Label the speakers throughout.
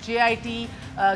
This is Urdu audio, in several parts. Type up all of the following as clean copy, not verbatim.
Speaker 1: JIT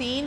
Speaker 1: 3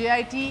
Speaker 1: JIT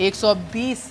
Speaker 1: 120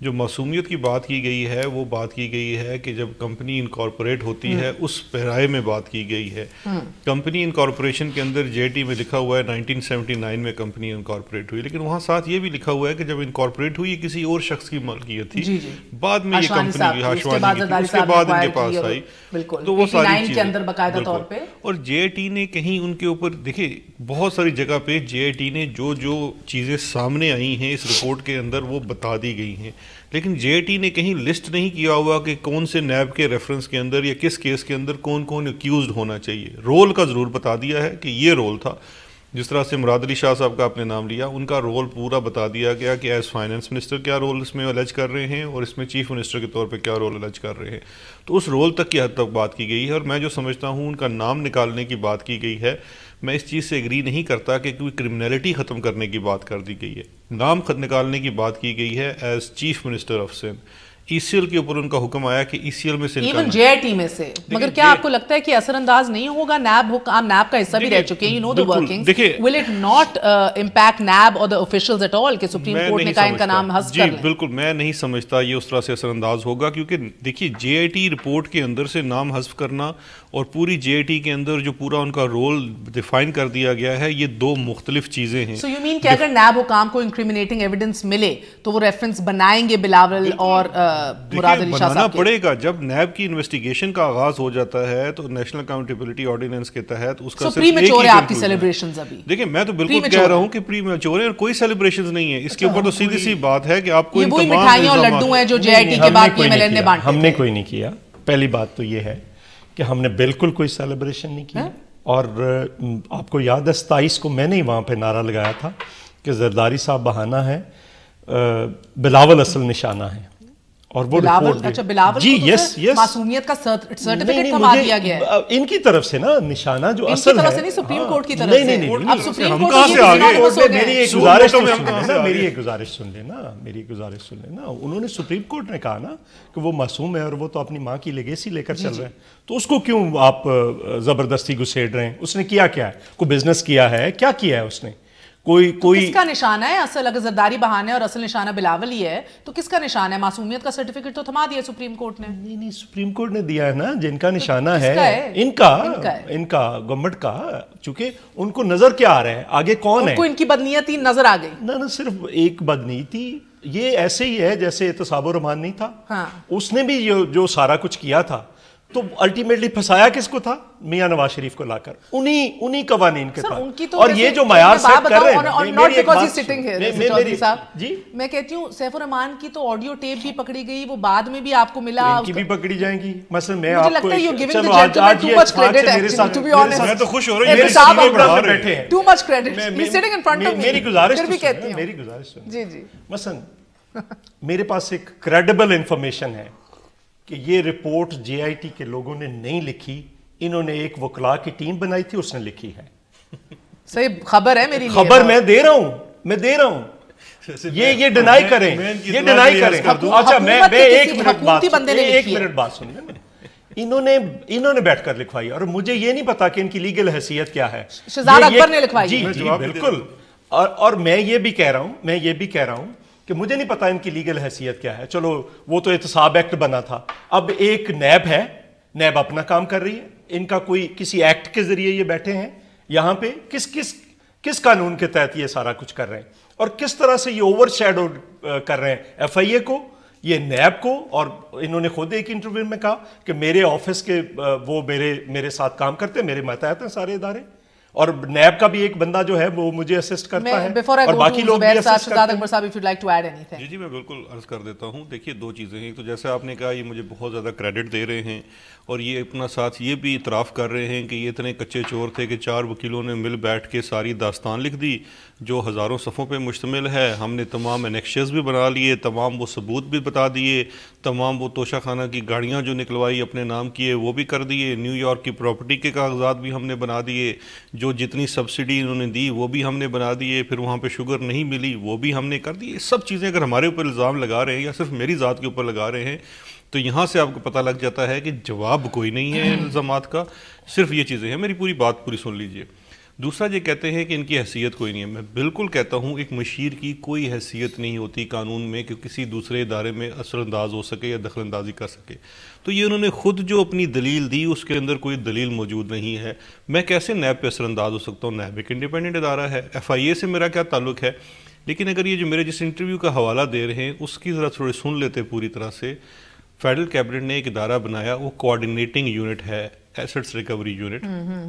Speaker 2: جو معصومیت کی بات کی گئی ہے وہ بات کی گئی ہے کہ جب کمپنی انکارپوریٹ ہوتی ہے اس پیرائے میں بات کی گئی ہے. کمپنی انکارپوریشن کے اندر جے ٹی میں لکھا ہوا ہے 1979 میں کمپنی انکارپوریٹ ہوئی, لیکن وہاں ساتھ یہ بھی لکھا ہوا ہے کہ جب انکارپوریٹ ہوئی کسی اور شخص کی ملکیت تھی, بعد میں یہ کمپنی ہاشوانی کی تھی, اس کے بعد ان کے پاس آئی. تو وہ ساری چیزیں اور جے ٹی نے کہیں ان کے اوپر دیکھیں بہت ساری جگہ پہ جے ٹی نے جو چیزیں سامنے آئی ہیں اس رپورٹ کے اندر وہ بتا دی گئی ہیں, لیکن جے ٹی نے کہیں لسٹ نہیں کیا ہوا کہ کون سے نیب کے ریفرنس کے اندر یا کس کیس کے اندر کون کون ایکیوزڈ ہونا چاہیے. رول کا ضرور بتا دیا ہے کہ یہ رول تھا, جس طرح سے مراد علی شاہ صاحب کا آپ نے نام لیا, ان کا رول پورا بتا دیا گیا کہ ایز فائنانس منسٹر کیا رول اس میں الج کر رہے ہیں اور اس میں چیف منسٹر کے طور پہ کیا رول الج کر رہے ہیں. تو اس رول تک کی حد تک بات کی گئی ہے, اور میں جو سمجھتا ہوں ان کا نام نکالنے کی بات کی گئی ہے, میں اس چیز سے ایگری نہیں کرتا کہ کوئی کرمنلٹی ختم کرنے کی بات کر دی گئی ہے. نام نکالنے کی بات کی گئی ہے as chief minister of Sindh. E C L کے اوپر ان کا حکم آیا کہ ای سی ایل میں سے
Speaker 1: ایون جے آئی ٹی میں سے, مگر کیا آپ کو لگتا ہے کہ اثر انداز نہیں ہوگا؟ نیب نیب کا حصہ بھی رہ چکے ہیں, you know the workings, will it not impact NAB اور دی آفیشلز ایٹ آل کہ سپریم کورٹ نے کہا ان کا نام حذف کر لیں؟
Speaker 2: بالکل میں نہیں سمجھتا یہ اس طرح سے اثر انداز ہوگا, کیونکہ دیکھیے جے آئی ٹی رپورٹ کے اندر سے نام حذف کرنا اور پوری جے آئی ٹی کے اندر جو پورا ان کا رول ڈیفائن کر دیا گیا ہے, یہ دو مختلف چیزیں ہیں.
Speaker 1: سو یو مین کہ اگر نیب حکام کو انکریمنیٹنگ ایویڈنس ملے تو وہ ریفرنس بنائیں گے بلاول اور مراد علی شاہ
Speaker 2: بنانا پڑے گا. جب نیب کی انویسٹیگیشن کا آغاز ہو جاتا ہے تو نیشنل اکاؤنٹیبلٹی آرڈیننس کے تحت اس کا
Speaker 1: پری میچور ہے آپ کی سیلیبریشنز. ابھی
Speaker 2: دیکھیں میں تو بالکل کہہ رہا ہوں کہ پری میچور ہے اور کوئی سیلیبریشنز نہیں ہے اس کے اوپر. تو سیدھی سی بات ہے کہ آپ کو
Speaker 1: یہ وہی مٹھائیاں اور لڈو ہیں جو جے آئی ٹی کے بعد پی ایم ایل این نے بانٹے.
Speaker 3: ہم نے کوئی نہیں کیا. پہلی بات تو یہ ہے کہ ہم نے بالکل کوئی سیلیبریشن نہیں کی, اور آپ کو یاد ہے 27 کو میں نے وہاں پہ نعرہ لگایا تھا کہ زرداری صاحب بہانہ ہے, بلاول اصل نشانہ ہے. اور وہ رپورٹ
Speaker 1: اچھا بلاول
Speaker 3: جی یس یس
Speaker 1: معصومیت کا سرٹیفکیٹ تھما دیا گیا ہے
Speaker 3: ان کی طرف سے نا, نشانہ جو اصل ہے
Speaker 1: ان کی طرف سے نہیں, سپریم کورٹ کی طرف سے.
Speaker 3: نہیں
Speaker 1: اب سپریم کورٹ
Speaker 3: میری ایک گزارش سن لینا, انہوں نے سپریم کورٹ نے کہا نا کہ وہ معصوم ہے اور وہ تو اپنی ماں کی لیگیسی لے کر چل رہے ہیں, تو اس کو کیوں آپ زبردستی گھسیڑ رہے ہیں؟ اس نے کیا ہے؟ کوئی بزنس کیا ہے؟ کیا کیا ہے اس نے؟ کوئی
Speaker 1: کس کا نشانہ ہے اصل؟ اگر زرداری بہانے اور اصل نشانہ بلاول ہی ہے تو کس کا نشانہ ہے؟ معصومیت کا سرٹیفکیٹ تو تھما دیا سپریم کورٹ نے.
Speaker 3: نہیں سپریم کورٹ نے دیا ہے نا, جن کا نشانہ ہے ان کا گورنمنٹ کا, چونکہ ان کو نظر کیا آ رہا ہے آگے کون ہے.
Speaker 1: ان کو ان کی بدنیتی نظر آ گئی.
Speaker 3: نہ صرف ایک بدنیتی, یہ ایسے ہی ہے جیسے احتساب الرحمان نہیں تھا, اس نے بھی جو سارا کچھ کیا تھا تو الٹیمیٹلی پھنسایا کس کو تھا؟ میاں نواز شریف کو لا کر انہی قوانین کے تحت. اور یہ جو معیار سیٹ کر رہے ہیں,
Speaker 1: میں کہتی ہوں سیف الرحمان کی تو آڈیو ٹیپ بھی پکڑی گئی, وہ بعد میں بھی آپ کو ملا,
Speaker 3: ان کی بھی پکڑی جائیں گی. مثلا میں
Speaker 1: آپ کو چلو آج
Speaker 2: میں تو خوش ہو رہا
Speaker 3: ہوں, میری گزارش
Speaker 1: جی جی.
Speaker 3: مثلا میرے پاس ایک کریڈیبل انفارمیشن ہے کہ یہ رپورٹ جے آئی ٹی کے لوگوں نے نہیں لکھی, انہوں نے ایک وکلا کی ٹیم بنائی تھی, اس نے لکھی ہے.
Speaker 1: صحیح خبر ہے میری
Speaker 3: خبر میں دے رہا ہوں. یہ ڈینائی کریں. اچھا میں ایک منٹ بات سنیے. انہوں نے بیٹھ کر لکھوائی, اور مجھے یہ نہیں پتا کہ ان کی لیگل حیثیت کیا ہے.
Speaker 1: شہزاد اکبر نے لکھوائی.
Speaker 3: جی بالکل. اور میں یہ بھی کہہ رہا ہوں کہ مجھے نہیں پتا ان کی لیگل حیثیت کیا ہے. چلو وہ تو احتساب ایکٹ بنا تھا, اب ایک نیب ہے, نیب اپنا کام کر رہی ہے, ان کا کوئی کسی ایکٹ کے ذریعے یہ بیٹھے ہیں یہاں پہ, کس قانون کے تحت یہ سارا کچھ کر رہے ہیں, اور کس طرح سے یہ اوور شیڈو کر رہے ہیں ایف آئی اے کو, یہ نیب کو. اور انہوں نے خود ایک انٹرویو میں کہا کہ میرے آفس کے وہ میرے ساتھ کام کرتے ہیں, میرے ماتحت ہیں سارے ادارے, اور نیب کا بھی ایک بندہ جو ہے وہ مجھے اسسٹ کرتا ہے, اور باقی لوگ بھی اسسٹ کرتے ہیں.
Speaker 2: جی میں بالکل عرض کر دیتا ہوں. دیکھیے دو چیزیں ہیں, تو جیسے آپ نے کہا یہ مجھے بہت زیادہ کریڈٹ دے رہے ہیں, اور یہ اپنا ساتھ یہ بھی اعتراف کر رہے ہیں کہ یہ اتنے کچے چور تھے کہ 4 وکیلوں نے مل بیٹھ کے ساری داستان لکھ دی جو ہزاروں صفوں پہ مشتمل ہے. ہم نے تمام انیکشز بھی بنا لیے, تمام وہ ثبوت بھی بتا دیے, تمام وہ توشہ خانہ کی گاڑیاں جو نکلوائی اپنے نام کیے وہ بھی کر دیے, نیو یارک کی پراپرٹی کے کاغذات بھی ہم نے بنا دیے, جو جتنی سبسڈی انہوں نے دی وہ بھی ہم نے بنا دیے, پھر وہاں پہ شوگر نہیں ملی وہ بھی ہم نے کر دی. یہ سب چیزیں اگر ہمارے اوپر الزام لگا رہے ہیں یا صرف میری ذات کے اوپر لگا رہے ہیں تو یہاں سے آپ کو پتہ لگ جاتا ہے کہ جواب کوئی نہیں ہے الزامات کا, صرف یہ چیزیں ہیں. میری پوری بات پوری سن لیجئے. دوسرا یہ کہتے ہیں کہ ان کی حیثیت کوئی نہیں ہے. میں بالکل کہتا ہوں ایک مشیر کی کوئی حیثیت نہیں ہوتی قانون میں کہ کسی دوسرے ادارے میں اثر انداز ہو سکے یا دخل اندازی کر سکے. تو یہ انہوں نے خود جو اپنی دلیل دی اس کے اندر کوئی دلیل موجود نہیں ہے. میں کیسے نیب پہ اثر انداز ہو سکتا ہوں؟ نیب ایک انڈیپینڈنٹ ادارہ ہے. ایف آئی اے سے میرا کیا تعلق ہے؟ لیکن اگر یہ جو میرے جس انٹرویو کا حوالہ دے رہے ہیں اس کی ذرا تھوڑے سن لیتے پوری طرح سے. فیڈرل کیبنٹ نے ایک ادارہ بنایا, وہ کوآرڈینیٹنگ یونٹ ہے, ایسٹس ریکوری یونٹ,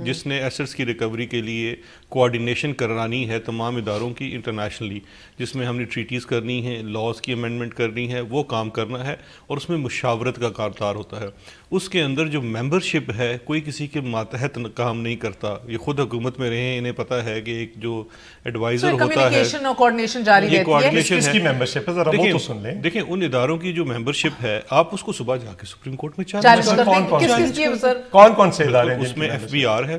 Speaker 2: جس نے ایسٹس کی ریکوری کے لیے کوآرڈینیشن کرانی ہے تمام اداروں کی انٹرنیشنلی, جس میں ہم نے ٹریٹیز کرنی ہے, لاز کی امینڈمنٹ کرنی ہے, وہ کام کرنا ہے, اور اس میں مشاورت کا کارکار ہوتا ہے. اس کے اندر جو ممبرشپ ہے کوئی کسی کے ماتحت کام نہیں کرتا. یہ خود حکومت میں رہے ہیں, انہیں پتہ ہے کہ ایک جو ایڈوائزر ہوتا ہے,
Speaker 1: کمیونیکیشن اور کوآرڈینیشن جاری رہتی ہے.
Speaker 3: اس کی ممبرشپ ہے, ذرا وہ تو سن لیں.
Speaker 2: دیکھیں ان اداروں کی جو ممبرشپ ہے, آپ اس کو صبح جا کے سپریم کورٹ میں
Speaker 1: چیلنج کرتے ہیں. کس چیز کی ہے سر؟
Speaker 3: کون سے ادارے ہیں؟
Speaker 2: اس میں ایف بی آر ہے,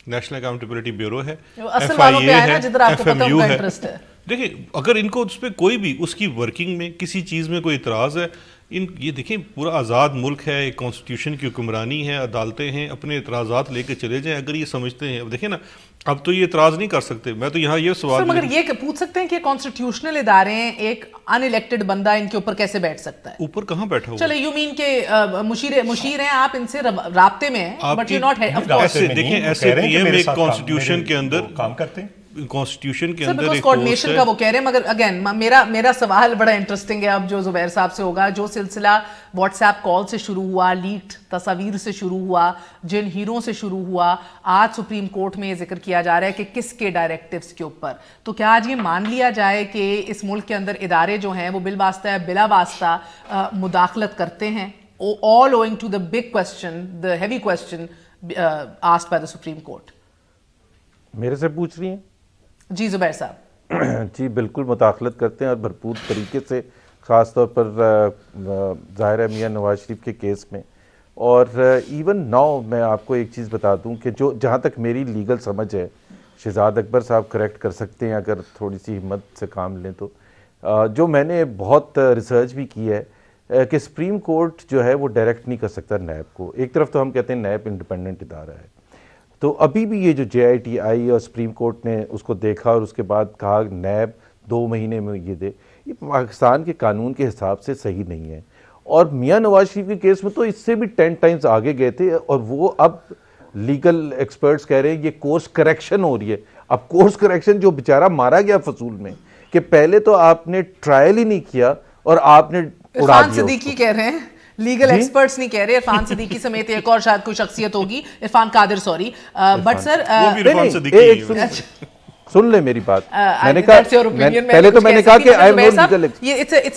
Speaker 2: نیشنل اکاؤنٹیبلٹی بیورو ہے,
Speaker 1: اصل والوں پہ ہے نا جدھر آپ کو پتہ ان کا
Speaker 2: FMU
Speaker 1: انٹرسٹ ہے.
Speaker 2: دیکھیں اگر ان کو اس پہ کوئی بھی اس کی ورکنگ میں کسی چیز میں کوئی اعتراض ہے, یہ دیکھیں پورا آزاد ملک ہے, ایک کانسٹیٹیوشن کی حکمرانی ہے, عدالتیں ہیں, اپنے اعتراضات لے کے چلے جائیں. اگر یہ سمجھتے ہیں, اب دیکھیں نا, اب تو یہ اعتراض نہیں کر سکتے. میں تو یہاں یہ سوال
Speaker 1: مگر یہ پوچھ سکتے ہیں کہ کانسٹیٹیوشنل ادارے ہیں, ایک ان الیکٹڈ بندہ ان کے اوپر کیسے بیٹھ سکتا ہے؟
Speaker 2: اوپر کہاں بیٹھا ہوا؟
Speaker 1: چلے یو مین کہ مشیر ہیں, آپ ان سے رابطے میں ہیں, بٹ یو ناٹ
Speaker 2: ایسے دیکھیں ایسے پی ایم ایک کانسٹیٹیوشن کے اندر
Speaker 3: کام کرتے ہیں,
Speaker 2: کانسٹیٹیوشن کے اندر ایک
Speaker 1: کوآرڈینیشن کا وہ کہہ رہے ہیں. مگر اگین میرا سوال بڑا انٹرسٹنگ ہے اب جو زبیر صاحب سے ہوگا. جو سلسلہ واٹس ایپ کال سے شروع ہوا, لیکڈ تصاویر سے شروع ہوا, جن ہیروں سے شروع ہوا, آج سپریم کورٹ میں یہ ذکر کیا جا رہا ہے کہ کس کے ڈائریکٹیوز کے اوپر, تو کیا آج یہ مان لیا جائے کہ اس ملک کے اندر ادارے جو ہیں وہ بالواسطہ بلا واسطہ مداخلت کرتے ہیں, all owing to the big question, the heavy question asked by the Supreme Court?
Speaker 4: میرے سے پوچھ رہی ہیں؟
Speaker 1: جی زبیر صاحب.
Speaker 4: جی بالکل مداخلت کرتے ہیں, اور بھرپور طریقے سے, خاص طور پر ظاہر ہے میاں نواز شریف کے کیس میں. اور ایون ناؤ میں آپ کو ایک چیز بتا دوں کہ جو جہاں تک میری لیگل سمجھ ہے, شہزاد اکبر صاحب کریکٹ کر سکتے ہیں اگر تھوڑی سی ہمت سے کام لیں تو, جو میں نے بہت ریسرچ بھی کی ہے کہ سپریم کورٹ جو ہے وہ ڈائریکٹ نہیں کر سکتا نیب کو. ایک طرف تو ہم کہتے ہیں نیب انڈیپینڈنٹ ادارہ ہے, تو ابھی بھی یہ جو جے آئی ٹی آئی اور سپریم کورٹ نے اس کو دیکھا اور اس کے بعد کہا نیب 2 مہینے میں یہ دے, یہ پاکستان کے قانون کے حساب سے صحیح نہیں ہے. اور میاں نواز شریف کے کیس میں تو اس سے بھی 10 ٹائمز آگے گئے تھے, اور وہ اب لیگل ایکسپرٹس کہہ رہے ہیں یہ کورس کریکشن ہو رہی ہے. اب کورس کریکشن جو بیچارہ مارا گیا فصول میں, کہ پہلے تو آپ نے ٹرائل ہی نہیں کیا اور آپ نے اڑا
Speaker 1: عرفان صدیقی کہہ رہے ہیں, لیگل ایکسپرٹس نہیں کہہ رہے, عرفان صدیقی سمیت ایک اور شاید کوئی شخصیت ہوگی, عرفان قادر سوری, بٹ سر
Speaker 4: سن لیں میری بات. میں نے کہا پہلے تو میں نے کہا کہ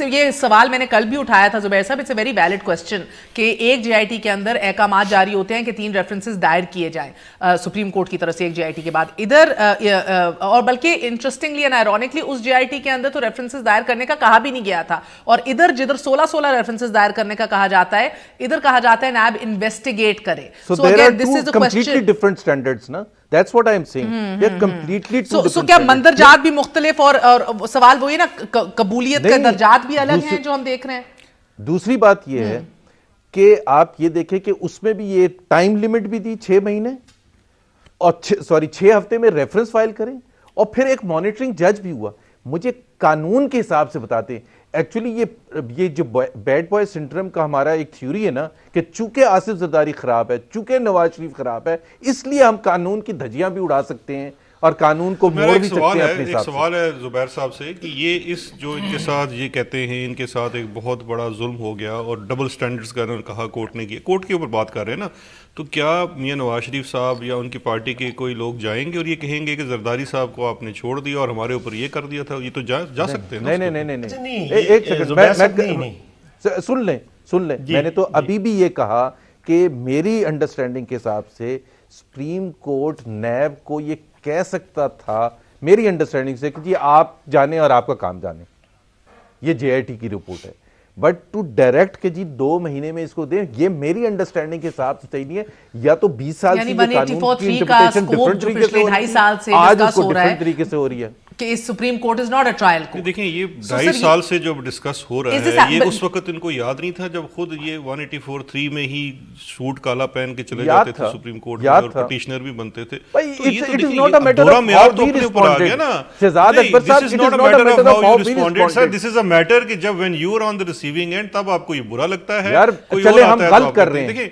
Speaker 1: یہ سوال میں نے کل بھی اٹھایا تھا Zubair sahab, it's a very valid question کہ ایک جے آئی ٹی کے اندر احکامات جاری ہوتے ہیں کہ 3 ریفرنسز دائر کیے جائیں سپریم کورٹ کی طرف سے ایک جے آئی ٹی کے بعد ادھر, اور بلکہ انٹرسٹنگلی اینڈ آئرونکلی اس جے آئی ٹی کے اندر تو ریفرنسز دائر کرنے کا کہا بھی نہیں گیا تھا, اور ادھر جدھر 16 ریفرنسز دائر کرنے کا کہا جاتا ہے, ادھر کہا جاتا ہے نیب انویسٹیگیٹ کرے.
Speaker 4: So there are two completely different standards, na? That's what I'm saying. They're completely two different standards.
Speaker 1: So کیا مندرجات بھی مختلف, اور سوال وہی نا, قبولیت کے درجات بھی الگ ہیں جو ہم دیکھ رہے ہیں.
Speaker 4: دوسری بات یہ ہے کہ آپ یہ دیکھیں کہ اس میں بھی یہ ٹائم لیمٹ بھی دی 6 مہینے, اور 6 ہفتے میں ریفرنس فائل کریں, اور پھر ایک مانیٹرنگ جج بھی ہوا. مجھے قانون کے حساب سے بتاتے ہیں ایکچولی یہ جو بیڈ بوائے سنڈروم کا ہمارا ایک تھیوری ہے نا, کہ چونکہ آصف زرداری خراب ہے, چونکہ نواز شریف خراب ہے, اس لیے ہم قانون کی دھجیاں بھی اڑا سکتے ہیں اور قانون کو موڑ بھی سکتے ہیں اپنے حساب سے.
Speaker 2: ایک سوال ہے زبیر صاحب سے کہ یہ اس جو ان کے ساتھ یہ کہتے ہیں ان کے ساتھ ایک بہت بڑا ظلم ہو گیا اور ڈبل سٹینڈرڈز کا انہوں نے کہا کورٹ نے کیا, کورٹ کے اوپر بات کر رہے ہیں نا, تو کیا میاں نواز شریف صاحب یا ان کی پارٹی کے کوئی لوگ جائیں گے اور یہ کہیں گے کہ زرداری صاحب کو آپ نے چھوڑ دیا اور ہمارے اوپر یہ کر دیا تھا؟ یہ تو جا سکتے ہیں.
Speaker 4: نہیں, ایک سیکنڈ سن لیں. میں نے تو ابھی بھی یہ کہا کہ میری انڈرسٹینڈنگ کے حساب سے سپریم کورٹ نیب کو یہ کہہ سکتا تھا, میری انڈرسٹینڈنگ سے, کہ جی آپ جانے اور آپ کا کام جانے, یہ جے آئی ٹی کی رپورٹ ہے. بٹ ٹو ڈائریکٹ کہ جی 2 مہینے میں اس کو دیں, یہ میری انڈرسٹینڈنگ کے حساب سے صحیح نہیں ہے. یا تو 20 سال سے یہ قانون کی انٹرپریٹیشن ڈفرنٹ طریقے سے ہو رہی ہے, آج اس کو ڈفرنٹ طریقے سے ہو رہی ہے.
Speaker 1: کہ اس supreme court is not a trial کو.
Speaker 2: دیکھیں یہ 2.5 سال سے جو ڈسکس ہو رہا ہے یہ اس وقت ان کو یاد نہیں تھا جب خود یہ 184(3) میں ہی سوٹ کالا پہن کے چلے جاتے تھے سپریم کورٹ میں اور پٹیشنر بھی بنتے تھے. تو یہ تو برا معیار تو اپنے اوپر آ گیا نا.
Speaker 4: شہزاد اکبر صاحب
Speaker 2: This is not a matter of how you responded, sir. This is a matter کہ جب when you are on the receiving end تب آپ کو یہ برا لگتا ہے.
Speaker 4: یار چلے ہم غلط کر رہے ہیں.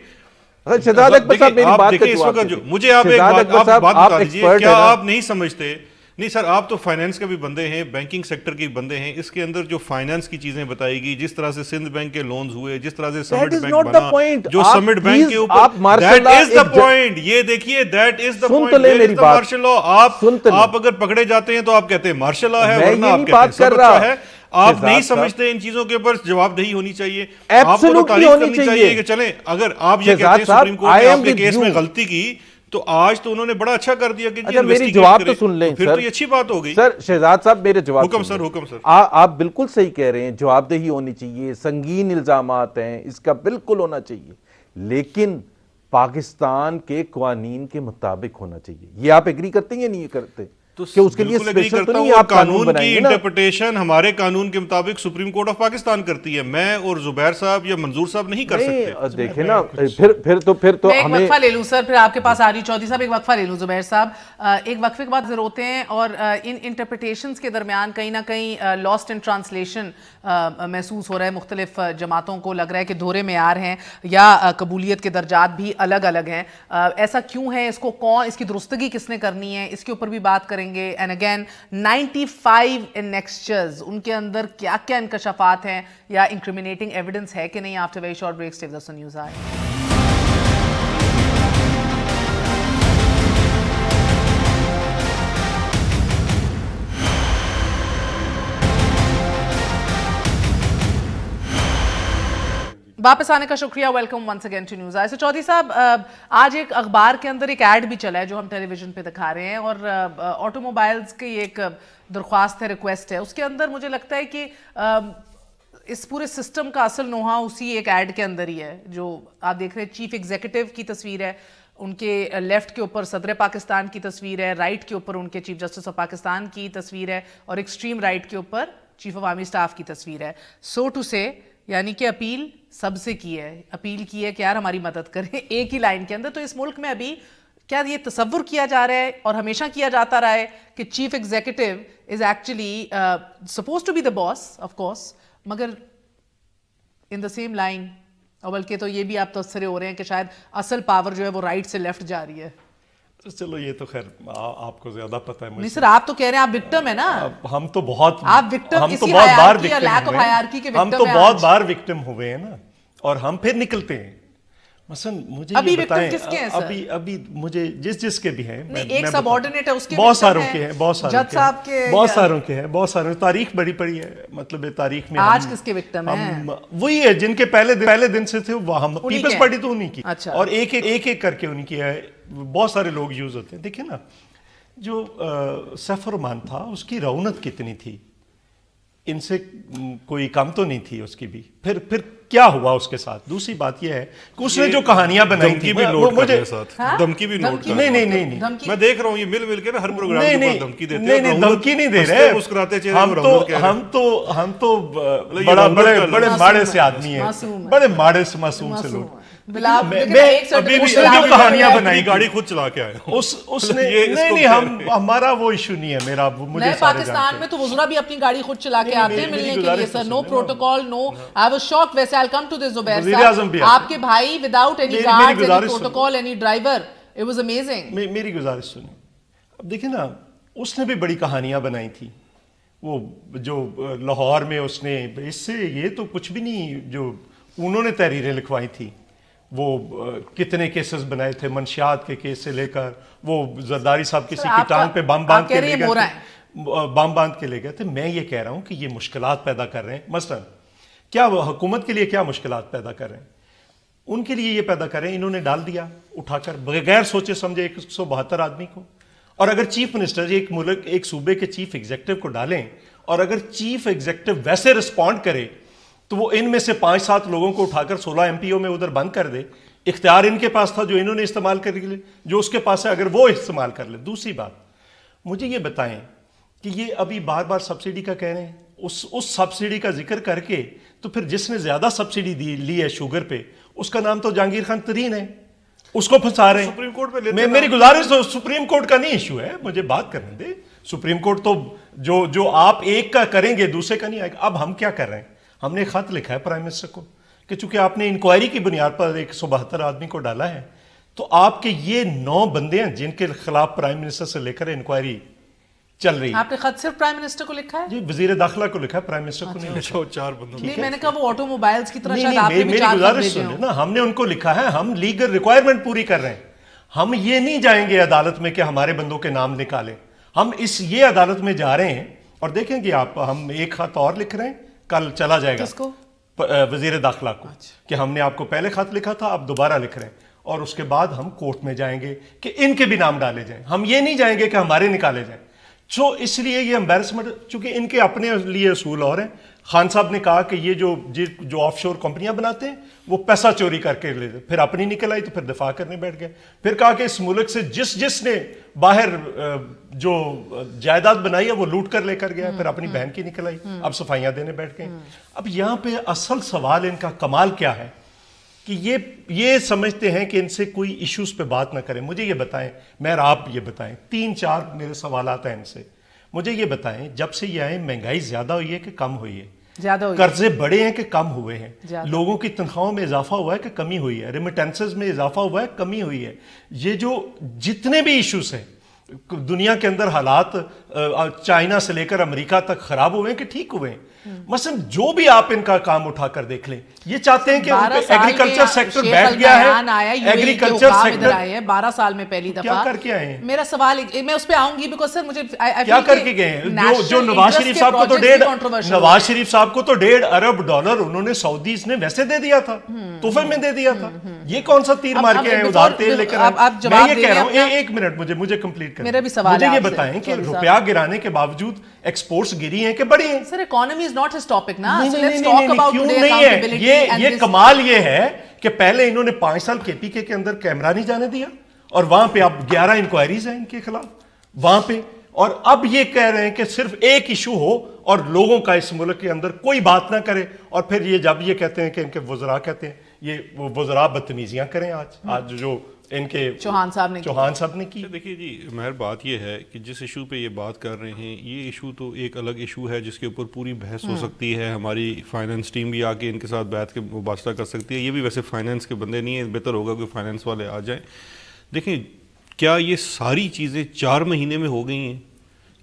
Speaker 4: شہزاد اکبر صاحب میری بات کا جواب دیں.
Speaker 2: مجھے آپ ایک بات بتا دیجیے, کیا آپ نہیں سمجھتے؟ نہیں سر, آپ تو فائنانس کے بھی بندے ہیں, بینکنگ سیکٹر کے بندے ہیں. اس کے اندر جو فائنانس کی چیزیں بتائی گئی, جس طرح سے سندھ بینک کے لونز ہوئے, جس طرح سے سمٹ بینک بنا, جو سمٹ بینک کے اوپر, دیٹ از دا پوائنٹ. یہ دیکھیے that is the point. Martial law, آپ اگر پکڑے جاتے ہیں تو آپ کہتے ہیں مارشل لا ہے, ورنہ آپ کہتے ہیں سب اچھا ہے. آپ نہیں سمجھتے ان چیزوں کے اوپر جواب دہی ہونی چاہیے. آپ کو تعریف کرنی چاہیے کہ چلیں اگر آپ یہ کہتے ہیں سپریم کورٹ نے آپ کے کیس میں غلطی کی تو آج تو انہوں نے بڑا اچھا کر دیا کہ
Speaker 4: میری جواب تو سن لیں.
Speaker 2: پھر تو یہ اچھی بات ہو گئی.
Speaker 4: سر شہزاد صاحب میرے جواب
Speaker 2: حکم سر, حکم سر.
Speaker 4: آپ بالکل صحیح کہہ رہے ہیں, جواب دہی ہونی چاہیے, سنگین الزامات ہیں, اس کا بالکل ہونا چاہیے, لیکن پاکستان کے قوانین کے مطابق ہونا چاہیے. یہ آپ ایگری کرتے ہیں یا نہیں کرتے کہ اس کے لیے اسپیشل تو نہیں آپ قانون
Speaker 2: کی انٹرپریٹیشن ہمارے قانون کے مطابق سپریم کورٹ آف پاکستان کرتی ہے, میں اور زبیر صاحب یا منظور صاحب نہیں کر سکتے.
Speaker 4: دیکھیں نا پھر تو
Speaker 1: ایک وقفہ لے لوں سر, پھر آپ کے پاس آ رہی چودھری صاحب, ایک وقفہ لے لوں زبیر صاحب. ایک وقفے کے بعد ضرور ہوتے ہیں اور ان انٹرپریٹیشنز کے درمیان کہیں نہ کہیں لاسٹ ان ٹرانسلیشن محسوس ہو رہا ہے. مختلف جماعتوں کو لگ رہا ہے کہ دھورے معیار ہیں یا قبولیت کے درجات بھی الگ الگ ہیں. ایسا کیوں ہے, اس کو کون, اس کی درستگی کس نے کرنی ہے, اس کے اوپر بھی بات کریں گے. اینڈ اگین 95 انیکسچرز, ان کے اندر کیا کیا انکشافات ہیں یا انکریمنیٹنگ ایویڈنس ہے کہ نہیں. After very short break, stay with us on News Eye. واپس آنے کا شکریہ. Welcome once again to News Eye. Chaudhry Sahab, آج ایک اخبار کے اندر ایک ایڈ بھی چلا ہے جو ہم ٹیلی ویژن پہ دکھا رہے ہیں, اور آٹو موبائلز کی ایک درخواست ہے, ریکویسٹ ہے. اس کے اندر مجھے لگتا ہے کہ اس پورے سسٹم کا اصل نوحہ اسی ایک ایڈ کے اندر ہی ہے. جو آپ دیکھ رہے ہیں چیف ایگزیکٹو کی تصویر ہے, ان کے لیفٹ کے اوپر صدر پاکستان کی تصویر ہے, رائٹ کے اوپر ان کے چیف جسٹس آف پاکستان کی تصویر ہے, اور ایکسٹریم رائٹ کے اوپر چیف آف آرمی اسٹاف کی تصویر ہے. سو ٹو سے, یعنی کہ اپیل سب سے کی ہے, اپیل کی ہے کہ یار ہماری مدد کریں ایک ہی لائن کے اندر. تو اس ملک میں ابھی کیا یہ تصور کیا جا رہا ہے اور ہمیشہ کیا جاتا رہا ہے کہ chief executive is actually suppose to be the boss of course, مگر ان دا سیم لائن, اور بلکہ تو یہ بھی آپ تبصرے ہو رہے ہیں کہ شاید اصل پاور جو ہے وہ رائٹ سے لیفٹ جا رہی ہے.
Speaker 3: چلو یہ تو خیر آپ کو زیادہ پتہ ہے.
Speaker 1: نہیں سر, آپ تو کہہ رہے ہیں آپ وکٹم ہے نا.
Speaker 3: ہم تو بہت بار وکٹم ہوئے ہیں نا, اور ہم پھر نکلتے ہیں. مثلا مجھے
Speaker 1: ابھی
Speaker 3: یہ بتائیں,
Speaker 1: کس کے ہیں سر؟
Speaker 3: ابھی مجھے جس کے بھی ہیں,
Speaker 1: ایک سب آرڈینیٹ ہے, اس کے
Speaker 3: بہت ساروں کے ہیں, بہت ساروں کے ہیں, بہت ساروں. تاریخ بڑی پڑی ہے, مطلب تاریخ میں
Speaker 1: آج کس کے وکٹم ہیں؟
Speaker 3: وہی ہے جن کے پہلے دن سے تھے, ہم پیپلز پارٹی تو انہی کی, اور ایک ایک کر کے انہی کی ہے. بہت سارے لوگ یوز ہوتے ہیں. دیکھیں نا, جو سیف الرحمان تھا اس کی رونت کتنی تھی, ان سے کوئی کم تو نہیں تھی اس کی بھی. پھر کیا ہوا اس کے ساتھ؟ دوسری بات یہ ہے کہ اس نے جو کہانیاں بنائی تھی,
Speaker 2: دھمکی بھی نوٹ کر,
Speaker 3: نہیں
Speaker 2: میں دیکھ رہا ہوں یہ مل کے نا ہر پروگرام کے اوپر دھمکی دیتے ہیں.
Speaker 3: نہیں دھمکی نہیں دے رہے,
Speaker 2: مسکراتے
Speaker 3: ہم تو بڑے ماڑے سے آدمی ہیں, بڑے ماڑے سے معصوم سے لوگ.
Speaker 2: کہانیاں بنائی, گاڑی خود چلا کے آئے
Speaker 1: اس نے.
Speaker 3: نہیں ہمارا وہ ایشو نہیں ہے میرا. مجھے
Speaker 1: پاکستان میں تو وزراء بھی اپنی گاڑی خود چلا کے آتے ہیں ملنے کے لیے sir. No protocol, no. I was shocked. ویسے I'll come to this زبیر صاحب, آپ کے بھائی without any guards, any protocol, any driver, it was amazing.
Speaker 3: میری گزارش سنیں. اب دیکھیں نا, اس نے بھی بڑی کہانیاں بنائی تھی. وہ جو لاہور میں اس نے, اس سے یہ تو کچھ بھی نہیں, جو انہوں نے تحریریں لکھوائی تھی, وہ کتنے کیسز بنائے تھے, منشیات کے کیس سے لے کر, وہ زرداری صاحب کسی کی ٹانگ پہ بم باندھ کے لے گئے تھے. میں یہ کہہ رہا ہوں کہ یہ مشکلات پیدا کر رہے ہیں. مثلا کیا حکومت کے لیے کیا مشکلات پیدا کر رہے ہیں؟ ان کے لیے یہ پیدا کر رہے ہیں, انہوں نے ڈال دیا اٹھا کر بغیر سوچے سمجھے 172 آدمی کو. اور اگر چیف منسٹر ایک ملک, ایک صوبے کے چیف ایگزیکٹو کو ڈالیں, اور اگر چیف ایگزیکٹو ویسے رسپونڈ کرے تو وہ ان میں سے 5-7 لوگوں کو اٹھا کر 16 MPO میں ادھر بند کر دے. اختیار ان کے پاس تھا جو انہوں نے استعمال کر لے, جو اس کے پاس ہے اگر وہ استعمال کر لے. دوسری بات, مجھے یہ بتائیں کہ یہ ابھی بار بار سبسڈی کا کہہ رہے ہیں، اس سبسڈی کا ذکر کر کے تو پھر جس نے زیادہ سبسڈی لی ہے شوگر پہ اس کا نام تو جہانگیر خان ترین ہے، اس کو پھنسا رہے ہیں
Speaker 2: سپریم کورٹ پہ لیتے
Speaker 3: میری گزارش تو سپریم کورٹ کا نہیں ایشو ہے، مجھے بات کرنے دے. سپریم کورٹ تو جو آپ ایک کا کریں گے دوسرے کا نہیں آئے گا. اب ہم کیا کر رہے ہیں، ہم نے خط لکھا ہے پرائم منسٹر کو کہ چونکہ آپ نے انکوائری کی بنیاد پر 172 آدمی کو ڈالا ہے، تو آپ کے یہ 9 بندے ہیں جن کے خلاف پرائم منسٹر سے لے کر انکوائری چل رہی ہے.
Speaker 1: آپ نے خط صرف پرائم منسٹر کو لکھا ہے؟
Speaker 3: جی وزیر داخلہ کو لکھا ہے، پرائم منسٹر کو نہیں لکھا.
Speaker 2: 4 بندوں
Speaker 1: نہیں، میں نے کہا وہ آٹو موبائلز کی طرح شاید آپ نے بھی
Speaker 3: میری
Speaker 1: 4 خط
Speaker 3: گزارش
Speaker 1: بھیجے
Speaker 3: سن
Speaker 1: ہوں.
Speaker 3: نا، ہم نے ان کو لکھا ہے، ہم لیگل ریکوائرمنٹ پوری کر رہے ہیں. ہم یہ نہیں جائیں گے عدالت میں کہ ہمارے بندوں کے نام نکالیں، ہم یہ عدالت میں جا رہے ہیں. اور دیکھیں گے آپ، ہم ایک خط اور لکھ رہے ہیں، کل چلا جائے گا.
Speaker 1: کس کو؟
Speaker 3: وزیر داخلہ کو، کہ ہم نے آپ کو پہلے خط لکھا تھا، اب دوبارہ لکھ رہے ہیں. اور اس کے بعد ہم کورٹ میں جائیں گے کہ ان کے بھی نام ڈالے جائیں. ہم یہ نہیں جائیں گے کہ ہمارے نکالے جائیں. اس لیے یہ امبیرسمنٹ، چونکہ ان کے اپنے لیے اصول اور ہیں. خان صاحب نے کہا کہ یہ جو آف شور کمپنیاں بناتے ہیں وہ پیسہ چوری کر کے لے، پھر اپنی نکل آئی تو پھر دفاع کرنے بیٹھ گئے. پھر کہا کہ اس ملک سے جس نے باہر جو جائیداد بنائی ہے وہ لوٹ کر لے کر گیا، پھر اپنی بہن کی نکل آئی، اب صفائیاں دینے بیٹھ گئے. اب یہاں پہ اصل سوال ان کا کمال کیا ہے کہ یہ سمجھتے ہیں کہ ان سے کوئی ایشوز پہ بات نہ کریں. مجھے یہ بتائیں، مہر آپ یہ بتائیں، 3-4 میرے سوالات ہیں ان سے. مجھے یہ بتائیں، جب سے یہ آئے مہنگائی زیادہ ہوئی ہے کہ کم ہوئی ہے؟
Speaker 1: زیادہ ہوئی.
Speaker 3: قرضے بڑے ہیں کہ کم ہوئے ہیں؟
Speaker 1: زیادہ.
Speaker 3: لوگوں کی تنخواہوں میں اضافہ ہوا ہے کہ کمی ہوئی ہے؟ ریمیٹنسز میں اضافہ ہوا ہے کمی ہوئی ہے؟ یہ جو جتنے بھی ایشوز ہیں دنیا کے اندر، حالات چائنا سے لے کر امریکہ تک خراب ہوئے ہیں کہ ٹھیک ہوئے ہیں؟ مثلا جو بھی آپ ان کا کام اٹھا کر دیکھ لیں، یہ چاہتے ہیں کہ ایگریکلچر سیکٹر بیٹھ گیا ہے. ایگریکلچر سیکٹر
Speaker 1: 12 سال میں پہلی دفعہ
Speaker 3: کیا کر کے آئے ہیں؟
Speaker 1: میرا سوال، میں اس پہ آؤں گی بیکاز سر مجھے
Speaker 3: کیا کر کے گئے ہیں؟ جو نواز شریف صاحب کو تو $1.5 ارب انہوں نے سعودیز نے ویسے دے دیا تھا، تحفے میں دے دیا تھا. یہ کون سا تیر مار کے آئے ادھار تیل لے کر؟ میں یہ کہہ رہا ہوں، ایک منٹ مجھے کمپلیٹ کریں. مجھے یہ بتائیں کہ روپیہ گرانے کے باوجود ایکسپورٹس گری ہیں کہ بڑی ہیں؟
Speaker 1: Sir economy is not his topic نا.
Speaker 3: کیوں نہیں ہے؟ یہ کمال یہ ہے کہ پہلے انہوں نے 5 سال کے پی کے اندر کیمرہ نہیں جانے دیا، اور وہاں پہ اب 11 انکوائریز ہیں ان کے خلاف وہاں پہ. اور اب یہ کہہ رہے ہیں کہ صرف ایک ایشو ہو اور لوگوں کا اس ملک کے اندر کوئی بات نہ کرے. اور پھر یہ جب یہ کہتے ہیں کہ ان کے وزراء کہتے ہیں، یہ وزراء بدتمیزیاں کریں. آج جو ان کے چوہان صاحب نے کی.
Speaker 2: دیکھیے جی مہر، بات یہ ہے کہ جس ایشو پہ یہ بات کر رہے ہیں، یہ ایشو تو ایک الگ ایشو ہے جس کے اوپر پوری بحث ہو سکتی ہے. ہماری فائنانس ٹیم بھی آ کے ان کے ساتھ بیٹھ کے مباحثہ کر سکتی ہے. یہ بھی ویسے فائنانس کے بندے نہیں ہیں، بہتر ہوگا کہ فائنانس والے آ جائیں. دیکھیں، کیا یہ ساری چیزیں 4 مہینے میں ہو گئی ہیں؟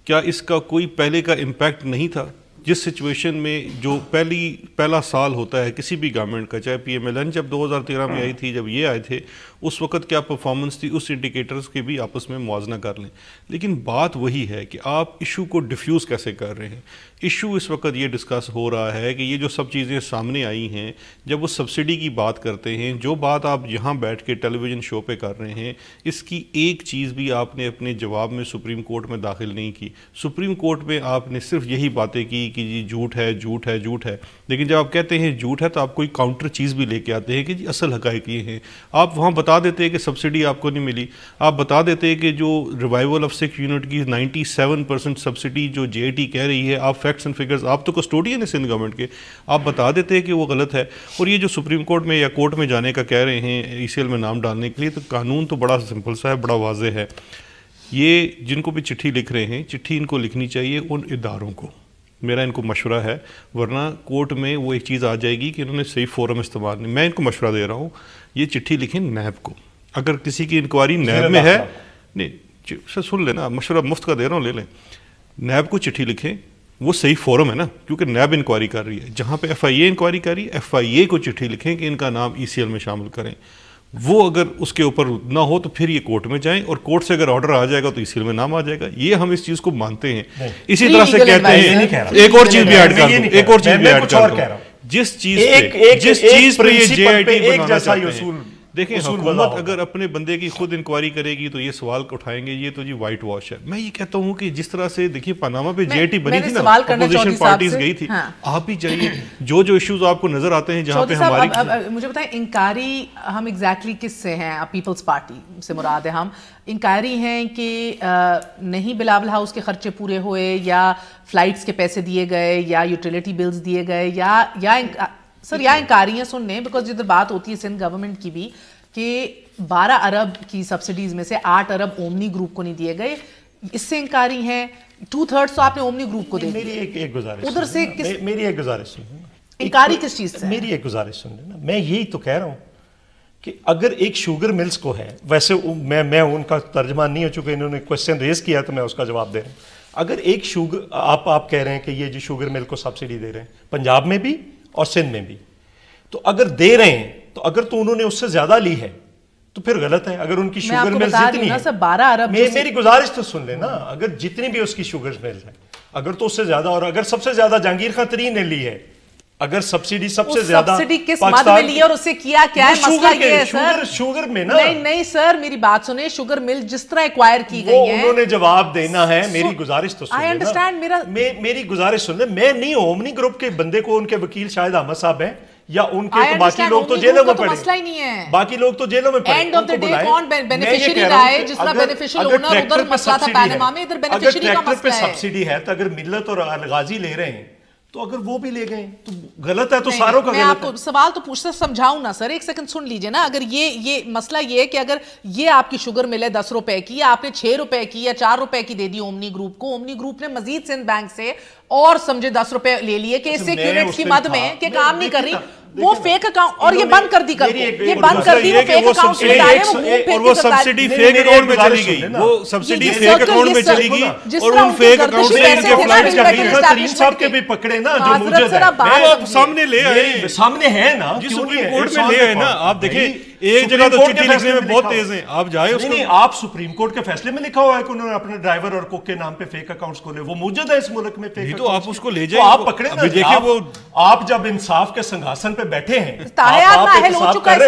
Speaker 2: کیا اس کا کوئی پہلے کا امپیکٹ نہیں تھا؟ جس سچویشن میں جو پہلا سال ہوتا ہے کسی بھی گورنمنٹ کا، چاہے پی ایم ایل این جب 2013 میں آئی تھی، جب یہ آئے تھے، اس وقت کیا پرفارمنس تھی، اس انڈیکیٹرز کے بھی آپس میں موازنہ کر لیں. لیکن بات وہی ہے کہ آپ ایشو کو ڈیفیوز کیسے کر رہے ہیں. ایشو اس وقت یہ ڈسکس ہو رہا ہے کہ یہ جو سب چیزیں سامنے آئی ہیں، جب وہ سبسڈی کی بات کرتے ہیں، جو بات آپ یہاں بیٹھ کے ٹیلی ویژن شو پہ کر رہے ہیں، اس کی ایک چیز بھی آپ نے اپنے جواب میں سپریم کورٹ میں داخل نہیں کی. سپریم کورٹ میں آپ نے صرف یہی باتیں کی کہ جی جھوٹ ہے، جھوٹ ہے، جھوٹ ہے. لیکن جب آپ کہتے ہیں جھوٹ ہے تو آپ کوئی کاؤنٹر چیز بھی لے کے آتے ہیں کہ جی اصل حقائق یہ ہیں. آپ وہاں بتا دیتے ہیں کہ سبسڈی آپ کو نہیں ملی. آپ بتا دیتے ہیں کہ جو ریوائول آف 6 یونٹ کی 97% سبسڈی جو جے ٹی کہہ رہی ہے، آپ فیکٹس اینڈ فگرز، آپ تو کسٹوڈین ہیں سندھ گورنمنٹ کے، آپ بتا دیتے ہیں کہ وہ غلط ہے. اور یہ جو سپریم کورٹ میں یا کورٹ میں جانے کا کہہ رہے ہیں ای سی ایل میں نام ڈالنے کے لیے، تو قانون تو بڑا سمپل سا ہے، بڑا واضح ہے. یہ جن کو بھی چٹھی لکھ رہے ہیں، چٹھی ان کو لکھنی چاہیے ان اداروں کو. میرا ان کو مشورہ ہے، ورنہ کورٹ میں وہ ایک چیز آ جائے گی کہ انہوں نے صحیح فورم استعمال نہیں. میں ان کو مشورہ دے رہا ہوں، یہ چٹھی لکھیں نیب کو. اگر کسی کی انکوائری نیب میں ہے، نہیں سر سن لینا، مشورہ مفت کا دے رہا ہوں، لے لیں. نیب کو چٹھی لکھیں، وہ صحیح فورم ہے نا، کیونکہ نیب انکوائری کر رہی ہے. جہاں پہ ایف آئی اے انکوائری کر رہی ہے، ایف آئی اے کو چٹھی لکھیں کہ ان کا نام ای سی ایل میں شامل کریں. وہ اگر اس کے اوپر نہ ہو تو پھر یہ کورٹ میں جائیں، اور کورٹ سے اگر آرڈر آ جائے گا تو ای سی ایل میں نام آ جائے گا. یہ ہم اس چیز کو مانتے ہیں. اسی طرح سے کہتے ہیں، ایک اور چیز بھی ایڈ کر دوں، جس چیز پہ یہ جے آئی ٹی بنانا چاہتے ہیں، دیکھیں حکومت اگر اپنے بندے کی خود انکوائری کرے گی تو یہ سوال اٹھائیں گے, یہ تو جی وائٹ واش ہے. میں یہ کہتا ہوں کہ جس طرح سے دیکھیے پاناما پہ جے ٹی بنی تھی نا, اپوزیشن پارٹیز گئی تھی, آپ ہی چاہیے جو ایشوز آپ کو نظر آتے ہیں جہاں پہ ہماری,
Speaker 1: مجھے بتائیں انکاری ہم ایگزیکٹلی کس سے ہیں؟ پیپلز پارٹی سے مراد ہے ہم انکاری ہیں کہ نہیں بلاول ہاؤس کے خرچے پورے ہوئے, یا فلائٹس کے پیسے دیے گئے, یا یوٹیلیٹی بلز دیے گئے, یا سر یا انکاری ہیں سن لیں, بیکاز جدھر بات ہوتی ہے سندھ گورنمنٹ کی بھی کہ 12 ارب کی سبسڈیز میں سے 8 ارب اومنی گروپ کو نہیں دیے گئے, اس سے انکاری ہیں. 2/3 تو آپ نے اومنی گروپ کو دے دی.
Speaker 3: میری ایک گزارش
Speaker 1: ادھر سے
Speaker 3: میری ایک گزارش سن,
Speaker 1: انکاری کس چیز سے؟
Speaker 3: میری ایک گزارش سن لینا. میں یہی تو کہہ رہا ہوں کہ اگر ایک شوگر ملز کو ہے, ویسے میں ان کا ترجمان نہیں ہو چکا, انہوں نے کوشچن ریز کیا تو میں اس کا جواب دے رہا ہوں. اگر ایک شوگر آپ کہہ رہے ہیں کہ یہ جو شوگر مل کو سبسڈی دے رہے ہیں پنجاب میں بھی اور سندھ میں بھی, تو اگر دے رہے ہیں تو اگر تو انہوں نے اس سے زیادہ لی ہے تو پھر غلط ہے. اگر ان کی شوگر ملز جتنی ہے,
Speaker 1: 12 ارب,
Speaker 3: میری گزارش تو سن لینا, اگر جتنی بھی اس کی شوگر ملز ہیں اگر تو اس سے زیادہ, اور اگر سب سے زیادہ جہانگیر خان ترین نے لی ہے, اگر سبسڈی سب سے زیادہ
Speaker 1: سبسڈی کس مد میں لی اور اس سے کیا ہے؟ مسئلہ یہ ہے سر,
Speaker 3: شوگر میں نا,
Speaker 1: نہیں سر میری بات سنیں, شوگر مل جس طرح ایکوائر کی گئی ہے
Speaker 3: انہوں نے جواب دینا ہے. میری گزارش تو
Speaker 1: I understand,
Speaker 3: میری گزارش سن لیں. میں نہیں ہوں اومنی گروپ کے بندے کو, ان کے وکیل شاہد احمد صاحب ہیں, یا ان کے تو باقی لوگ تو جیلوں میں پڑے,
Speaker 1: مسئلہ ہی نہیں ہے,
Speaker 3: باقی لوگ تو جیلوں میں پڑے.
Speaker 1: اینڈ آف دی ڈے کون بینیفیشری رہا ہے؟ جس طرح بینیفیشل اونر ادھر مسئلہ تھا پاناما میں, ادھر بینیفیشری کا مسئلہ ہے.
Speaker 3: سبسڈی ہے تو اگر ملت اور الغازی لے رہے ہیں تو اگر وہ بھی لے گئے تو غلط ہے, تو ساروں کا غلط ہے.
Speaker 1: میں آپ کو سوال تو پوچھتا سمجھاؤں نا سر, ایک سیکنڈ سن لیجئے نا. اگر یہ مسئلہ یہ ہے کہ اگر یہ آپ کی شوگر مل ہے 10 روپے کی, آپ نے 6 روپے کی یا 4 روپے کی دے دی اومنی گروپ کو, اومنی گروپ نے مزید سندھ بینک سے اور سمجھے 10 روپے لے لیے کہ اس سے یونٹس کی مد میں کہ کام نہیں کر رہی, وہ فیک اکاؤنٹ, اور یہ بند کر دی, کر یہ بند کر دی, وہ فیک اکاؤنٹ میں ڈالے,
Speaker 2: اور وہ سبسڈی فیک اکاؤنٹ میں چلی گئی, وہ سبسڈی فیک اکاؤنٹ میں چلی گئی, اور ان فیک اکاؤنٹ سے ان کے فلائٹس کا
Speaker 3: ترین صاحب کے بھی پکڑے نا, جو موجود ہے
Speaker 2: سامنے لے آئے,
Speaker 3: سامنے ہے نا,
Speaker 2: جس سپریم کورٹ میں لے آئے نا. آپ دیکھیں ایک جگہ تو چٹھی لکھنے میں بہت تیز ہیں, آپ جائے اس
Speaker 3: نہیں, آپ سپریم کورٹ کے فیصلے میں لکھا ہوا ہے کہ انہوں نے اپنے ڈرائیور اور کوک کے نام پہ فیک اکاؤنٹس کھولے, وہ موجود ہے اس ملک میں فیک.
Speaker 2: تو آپ اس کو لے جائیں,
Speaker 3: آپ پکڑے نا. دیکھیں وہ آپ جب انصاف کے سنگھاسن پہ بیٹھے ہیں, نہیں کر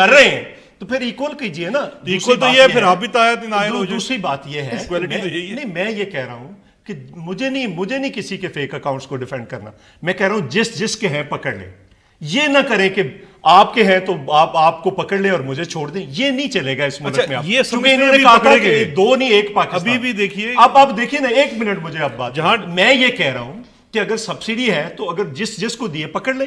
Speaker 3: رہے ہیں تو پھر ایکول کیجئے نا.
Speaker 2: ایکول تو یہ پھر آپ بھی تایت نائل ہو.
Speaker 3: دوسری بات یہ ہے, نہیں میں یہ کہہ رہا ہوں کہ مجھے نہیں کسی کے فیک اکاؤنٹس کو ڈیفینڈ کرنا. میں کہہ رہا ہوں جس کے ہیں پکڑ لیں. یہ نہ کریں کہ آپ کے ہیں تو آپ کو پکڑ لیں اور مجھے چھوڑ دیں, یہ نہیں چلے گا اس ملک میں.
Speaker 2: یہ
Speaker 3: کیونکہ انہوں نے کہا کہ 2 نہیں 1 پاکستان.
Speaker 2: ابھی بھی دیکھیے,
Speaker 3: اب دیکھیے نا, 1 منٹ مجھے اب بات, جہاں میں یہ کہہ رہا ہوں کہ اگر سبسڈی ہے تو اگر جس کو دیے پکڑ لیں,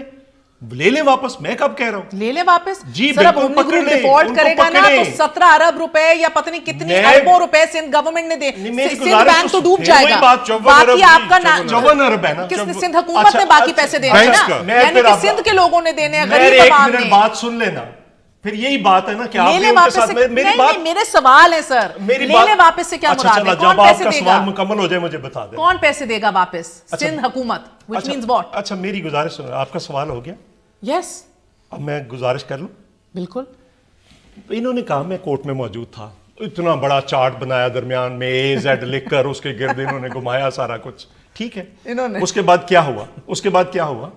Speaker 3: لے لیں واپس. میں کب کہہ رہا ہوں
Speaker 1: لے لیں واپس
Speaker 3: جی,
Speaker 1: سر. اب اومنی گروپ ڈیفالٹ کرے گا نا تو 17 ارب روپے یا پتہ نہیں کتنی اربوں روپے سندھ گورنمنٹ نے دے, سندھ بینک تو ڈوب جائے گا. باقی آپ کا 54 ارب ہے نا, کس نے سندھ حکومت نے باقی پیسے دینے ہیں نا, یعنی کہ سندھ کے لوگوں نے دینے ہیں, غریب عوام نے.
Speaker 3: بات سن لینا, پھر یہی بات ہے نا کہ آپ کے ساتھ میری بات,
Speaker 1: میرے سوال ہے سر, لے لیں واپس سے کیا مراد ہے؟ کون پیسے دے گا؟
Speaker 3: مکمل ہو جائے مجھے بتا دیں.
Speaker 1: کون پیسے دے گا واپس؟ سندھ حکومت, which means what?
Speaker 3: اچھا میری گزارش سنو, آپ کا سوال ہو گیا.
Speaker 1: یس,
Speaker 3: اب میں گزارش کر لوں.
Speaker 1: بالکل.
Speaker 3: انہوں نے کہا میں کورٹ میں موجود تھا, اتنا بڑا چارٹ بنایا درمیان میں AZ لکھ کر اس کے گرد انہوں نے گھمایا سارا کچھ, ٹھیک ہے. اس کے بعد کیا ہوا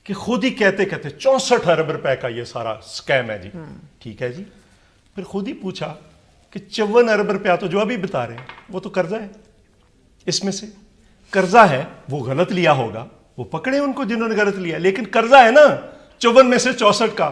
Speaker 3: کہ خود ہی کہتے 64 ارب روپے کا یہ سارا سکیم ہے جی, ٹھیک ہے جی. پھر خود ہی پوچھا کہ 54 ارب روپیہ تو جو ابھی بتا رہے ہیں وہ تو قرضہ ہے, اس میں سے قرضہ ہے, وہ غلط لیا ہوگا, وہ پکڑے ان کو جنہوں نے غلط لیا, لیکن قرضہ ہے نا 54 میں سے 64 کا,